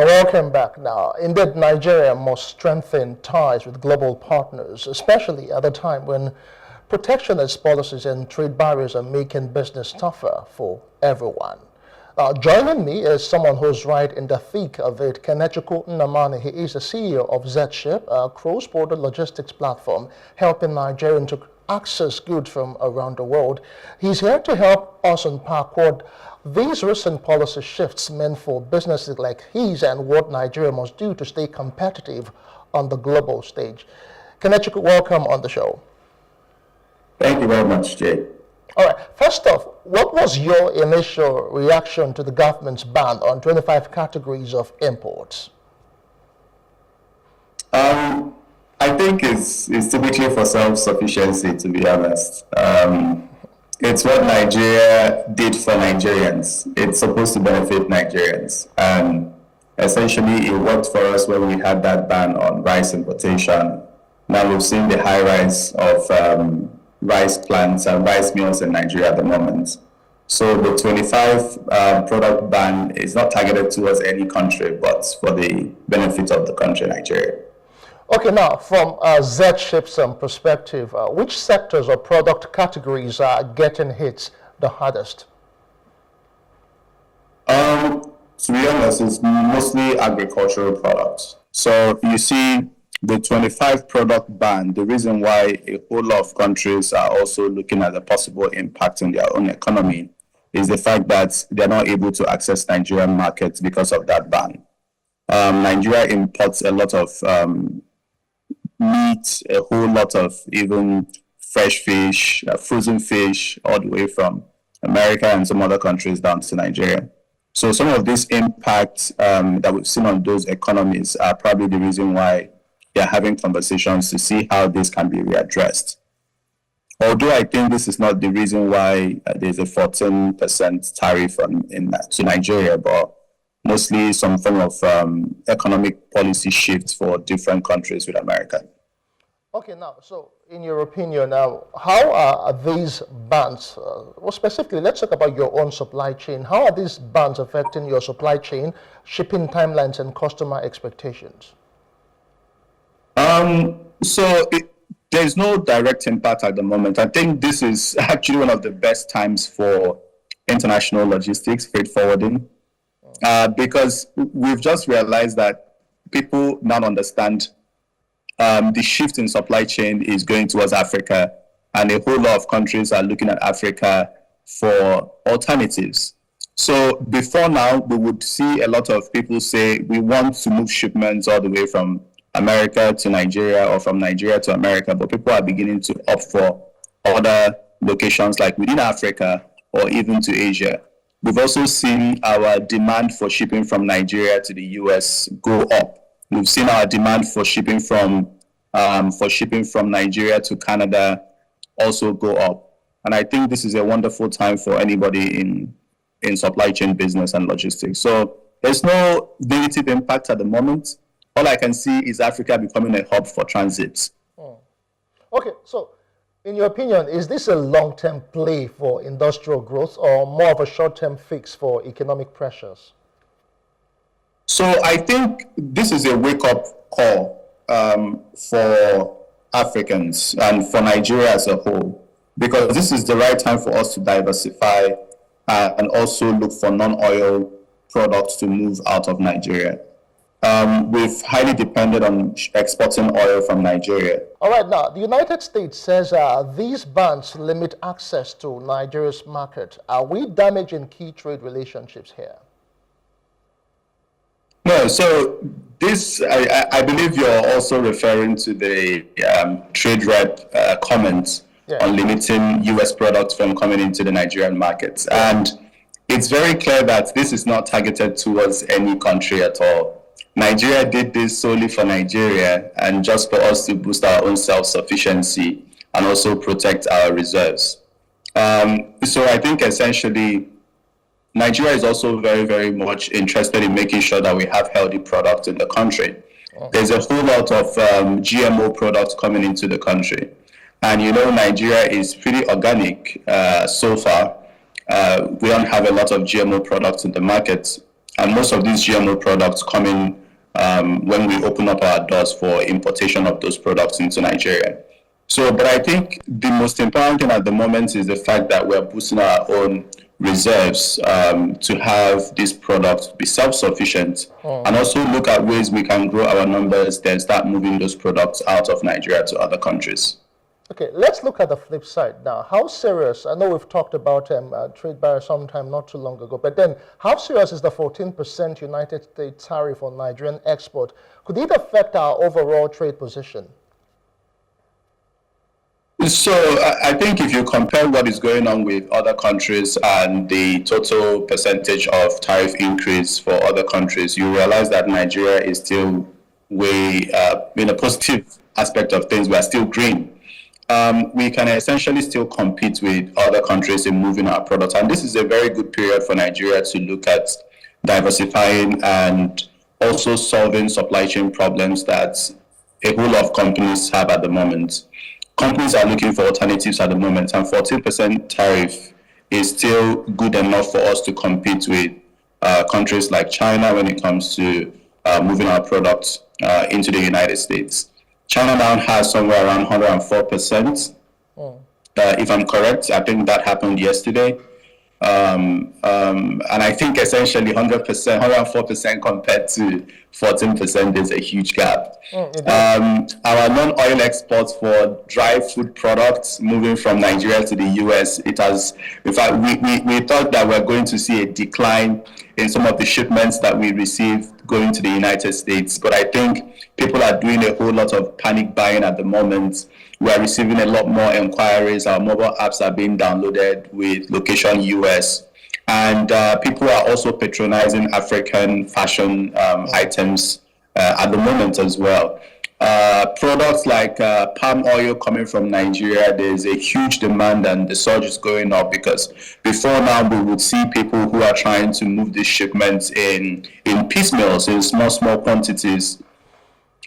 Welcome back. Now, indeed, Nigeria must strengthen ties with global partners, especially at a time when protectionist policies and trade barriers are making business tougher for everyone. Joining me is someone who's right in the thick of it, Kenechukwu Nnamani. He is the CEO of ZShip, a cross-border logistics platform helping Nigerians to access goods from around the world. He's here to help us unpack what these recent policy shifts meant for businesses like his and what Nigeria must do to stay competitive on the global stage. Kenechukwu, welcome on the show. Thank you very much, Jay. All right. First off, what was your initial reaction to the government's ban on 25 categories of imports? I think it's typically for self-sufficiency, to be honest. It's what Nigeria did for Nigerians. It's supposed to benefit Nigerians. Essentially, it worked for us when we had that ban on rice importation. Now we've seen the high rise of rice plants and rice mills in Nigeria at the moment. So the 25 product ban is not targeted towards any country, but for the benefit of the country, Nigeria. Okay, now from ZShip's perspective, which sectors or product categories are getting hit the hardest? To be honest, it's mostly agricultural products. So you see the 25 product ban, the reason why a whole lot of countries are also looking at the possible impact on their own economy is the fact that they're not able to access Nigerian markets because of that ban. Nigeria imports a lot of meat, a whole lot of even fresh fish, frozen fish, all the way from America and some other countries down to Nigeria. So some of these impacts that we've seen on those economies are probably the reason why they're having conversations to see how this can be readdressed. Although I think this is not the reason why there's a 14% tariff to Nigeria, but mostly some form of economic policy shift for different countries with America. Okay, now, so in your opinion, now, how are these bans, well, specifically, let's talk about your own supply chain. How are these bans affecting your supply chain, shipping timelines, and customer expectations? There's no direct impact at the moment. I think this is actually one of the best times for international logistics, freight forwarding, because we've just realized that people now understand the shift in supply chain is going towards Africa, and a whole lot of countries are looking at Africa for alternatives. So before now, we would see a lot of people say, we want to move shipments all the way from America to Nigeria or from Nigeria to America, but people are beginning to opt for other locations like within Africa or even to Asia. We've also seen our demand for shipping from Nigeria to the US go up. We've seen our demand for shipping from Nigeria to Canada also go up. And I think this is a wonderful time for anybody in supply chain business and logistics. So there's no negative impact at the moment. All I can see is Africa becoming a hub for transits. Okay, so in your opinion, is this a long-term play for industrial growth or more of a short-term fix for economic pressures? So I think this is a wake-up call for Africans and for Nigeria as a whole, because this is the right time for us to diversify and also look for non-oil products to move out of Nigeria. We've highly depended on exporting oil from Nigeria. All right, now, the United States says these bans limit access to Nigeria's market. Are we damaging key trade relationships here? No, so this, I believe you're also referring to the trade rep comments on limiting U.S. products from coming into the Nigerian markets. And it's very clear that this is not targeted towards any country at all. Nigeria did this solely for Nigeria and just for us to boost our own self-sufficiency and also protect our reserves. So I think essentially Nigeria is also very, very much interested in making sure that we have healthy products in the country. There's a whole lot of GMO products coming into the country. And you know, Nigeria is pretty organic so far. We don't have a lot of GMO products in the market. And most of these GMO products come in when we open up our doors for importation of those products into Nigeria. So, but I think the most important thing at the moment is the fact that we're boosting our own reserves to have these products be self-sufficient and also look at ways we can grow our numbers, then start moving those products out of Nigeria to other countries. Okay, let's look at the flip side now. How serious, I know we've talked about trade barrier sometime not too long ago, but then how serious is the 14% United States tariff on Nigerian export? Could it affect our overall trade position? So I think if you compare what is going on with other countries and the total percentage of tariff increase for other countries, you realize that Nigeria is still way, in a positive aspect of things, we are still green. We can essentially still compete with other countries in moving our products. And this is a very good period for Nigeria to look at diversifying and also solving supply chain problems that a whole lot of companies have at the moment. Companies are looking for alternatives at the moment, and 14% tariff is still good enough for us to compete with countries like China when it comes to moving our products into the United States. China now has somewhere around 104%. If I'm correct, I think that happened yesterday. And I think essentially 100%, 104% compared to 14% is a huge gap. Our non-oil exports for dry food products moving from Nigeria to the US, it has, in fact, we thought that we're going to see a decline in some of the shipments that we received going to the United States. But I think people are doing a whole lot of panic buying at the moment. We are receiving a lot more inquiries. Our mobile apps are being downloaded with location US. And people are also patronizing African fashion items at the moment as well. Products like palm oil coming from Nigeria, there's a huge demand and the surge is going up because before now we would see people who are trying to move these shipments in piecemeals, in small quantities,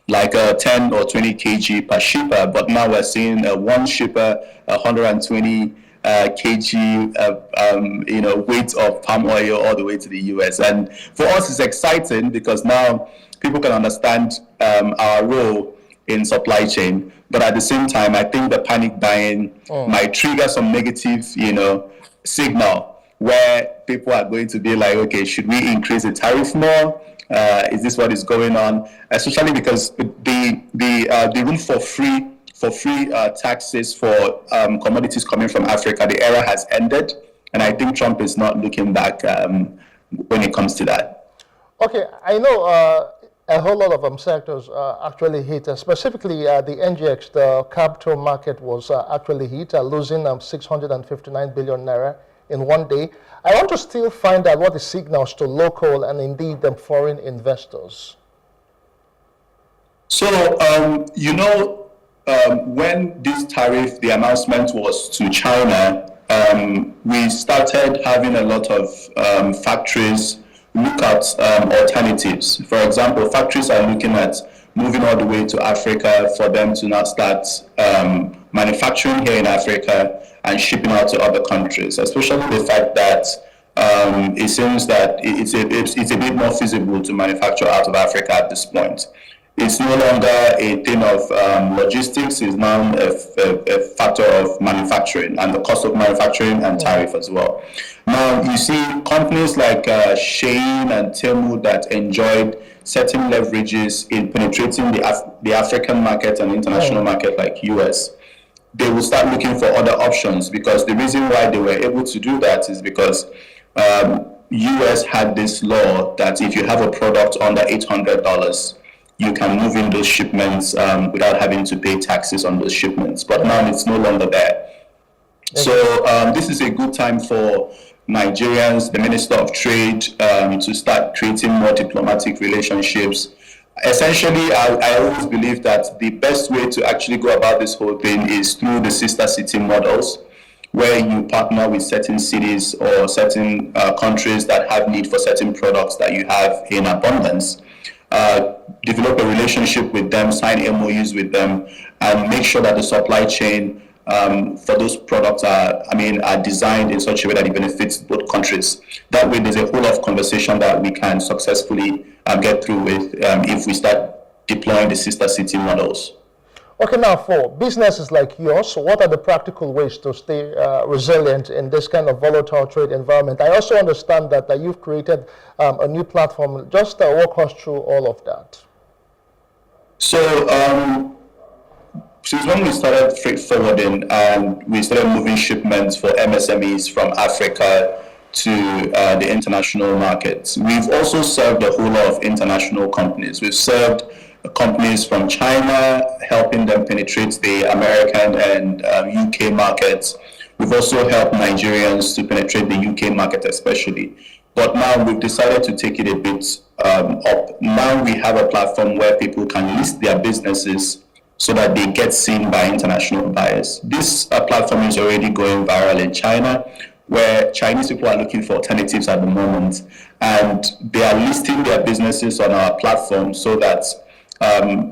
like 10 or 20 kg per shipper, but now we're seeing one shipper, 120 kg weight of palm oil all the way to the US. And for us, it's exciting because now people can understand our role in supply chain. But at the same time, I think the panic buying might trigger some negative, signal where people are going to be like, okay, should we increase the tariff more? Is this what is going on? Especially because the room for free taxes for commodities coming from Africa, the era has ended, and I think Trump is not looking back when it comes to that. Okay, I know a whole lot of sectors actually hit, specifically the NGX, the capital market was actually hit, losing 659 billion naira in one day. I want to still find out what the signals to local and indeed the foreign investors. So, when this tariff, the announcement was to China, we started having a lot of factories look at alternatives. For example, factories are looking at moving all the way to Africa for them to now start manufacturing here in Africa and shipping out to other countries, especially the fact that it seems that it's a bit more feasible to manufacture out of Africa at this point. It's no longer a thing of logistics, it's now a factor of manufacturing and the cost of manufacturing and tariff as well. Now, you see companies like Shein and Temu that enjoyed certain leverages in penetrating the African market and international market like US. They will start looking for other options because the reason why they were able to do that is because US had this law that if you have a product under $800, you can move in those shipments without having to pay taxes on those shipments. But now it's no longer there. So this is a good time for Nigerians, the Minister of Trade, to start creating more diplomatic relationships. Essentially, I always believe that the best way to actually go about this whole thing is through the sister city models, where you partner with certain cities or certain countries that have need for certain products that you have in abundance. Develop a relationship with them, sign MOUs with them, and make sure that the supply chain for those products are designed in such a way that it benefits both countries. That way, there's a whole lot of conversation that we can successfully get through with if we start deploying the sister city models. Okay, now for businesses like yours, what are the practical ways to stay resilient in this kind of volatile trade environment? I also understand that you've created a new platform. Just walk us through all of that. So, since when we started freight forwarding and we started moving shipments for MSMEs from Africa to the international markets, we've also served a whole lot of international companies. We've served companies from China, helping them penetrate the American and UK markets. We've also helped Nigerians to penetrate the UK market especially. But now we've decided to take it a bit up. Now we have a platform where people can list their businesses so that they get seen by international buyers. This platform is already going viral in China, where Chinese people are looking for alternatives at the moment. And they are listing their businesses on our platform so that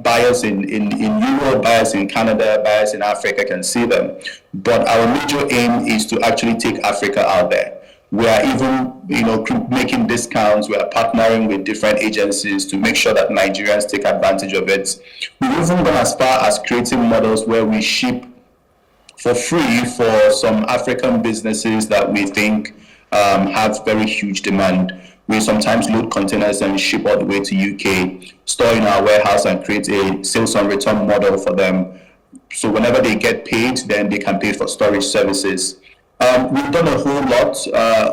buyers in Europe, buyers in Canada, buyers in Africa can see them. But our major aim is to actually take Africa out there. We are even, making discounts. We are partnering with different agencies to make sure that Nigerians take advantage of it. We've even gone as far as creating models where we ship for free for some African businesses that we think have very huge demand. We sometimes load containers and ship all the way to UK, store in our warehouse and create a sales on return model for them. So whenever they get paid, then they can pay for storage services. We've done a whole lot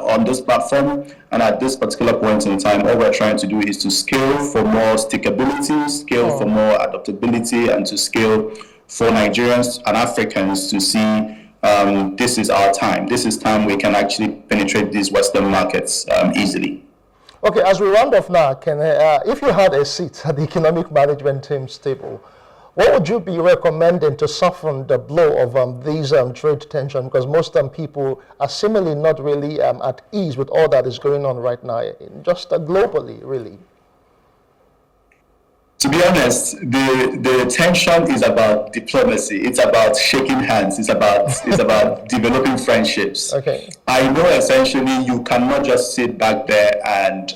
on this platform, and at this particular point in time, all we're trying to do is to scale for more stickability, scale for more adaptability, and to scale for Nigerians and Africans to see this is our time. This is time we can actually penetrate these Western markets easily. Okay, as we round off now, if you had a seat at the economic management team's table, what would you be recommending to soften the blow of these trade tension? Because most people are seemingly not really at ease with all that is going on right now, just globally, really. To be honest, the tension is about diplomacy. It's about shaking hands. It's about developing friendships. Okay. I know essentially you cannot just sit back there and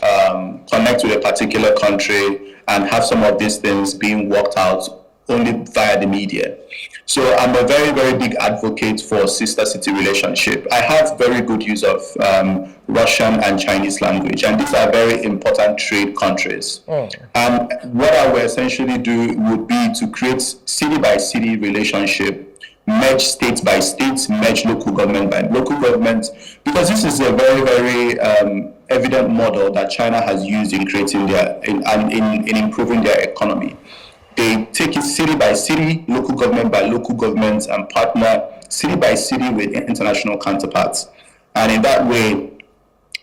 connect with a particular country and have some of these things being worked out only via the media. So I'm a very, very big advocate for sister city relationship. I have very good use of Russian and Chinese language, and these are very important trade countries. And what I will essentially do would be to create city by city relationship, merge state by state, merge local government by local government, because this is a very, very evident model that China has used in creating in improving their economy. They take it city by city, local government by local government, and partner city by city with international counterparts. And in that way,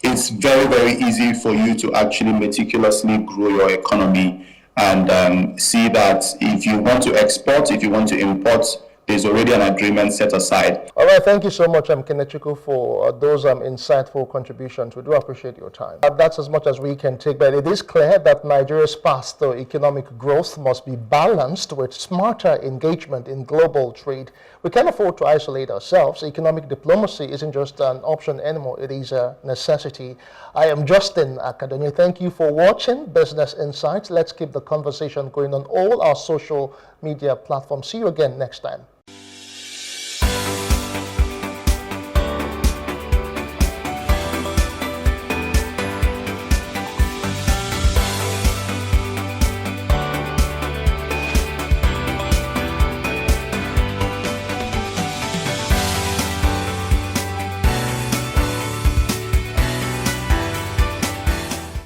it's very, very easy for you to actually meticulously grow your economy and see that if you want to export, if you want to import, there's already an agreement set aside. All right, thank you so much, Kenechukwu, for those insightful contributions. We do appreciate your time. That's as much as we can take, but it is clear that Nigeria's path to economic growth must be balanced with smarter engagement in global trade. We can't afford to isolate ourselves. Economic diplomacy isn't just an option anymore, it is a necessity. I am Justin Akadonye. Thank you for watching Business Insights. Let's keep the conversation going on all our social media platforms. See you again next time.